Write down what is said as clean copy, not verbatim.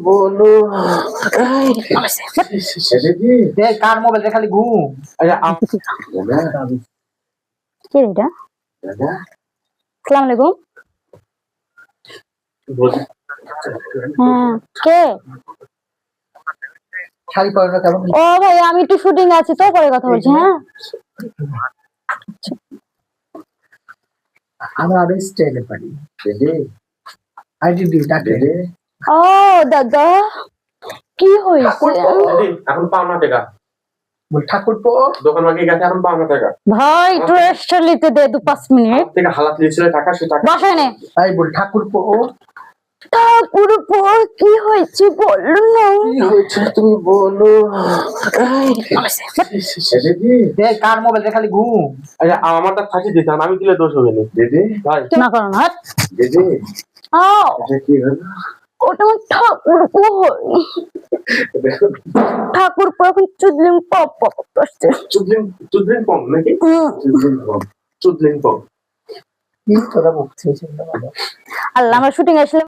বলো কার মোবাইল খালি ঘুম কে এটা? আসসালামু আলাইকুম। হ্যাঁ কে? শাড়ি পরানো কেমন? ও ভাই আমি একটু শুটিং আছি তো, পরে কথা বলছি। হ্যাঁ আমার আরো স্টাইলে পারি আইডি ডাকে। ও দাদা কি হয়েছে? এখন পাওনা টাকা ঠাকুর পো দোকান মাকে গেছে, এখন পাওনা টাকা ভাই একটু রেস্ট নিতে দে 2-5 মিনিট। থেকে হালাত লিয়েছিল টাকা, সে টাকা বসে নে। তাই বল ঠাকুর পো ঠাকুর পো কি হয়েছে বলো না। কি হয়েছে তুমি বলো। কার মোবাইল খালি ঘুম আমারটা ফাঁসি দিতাম, আমি দিলে দোষ হবে না দিদি ভাই না করো না। দিদি কি হলো? ওটা আমার ঠাকুর পো। ঠাকুর পো এখন চুদলিং পপ পপ করছে। চুদলিং পম নাকি? চুদলিং পম কি তোরা বকছিস? আল্লাহ আমরা শুটিং আসলে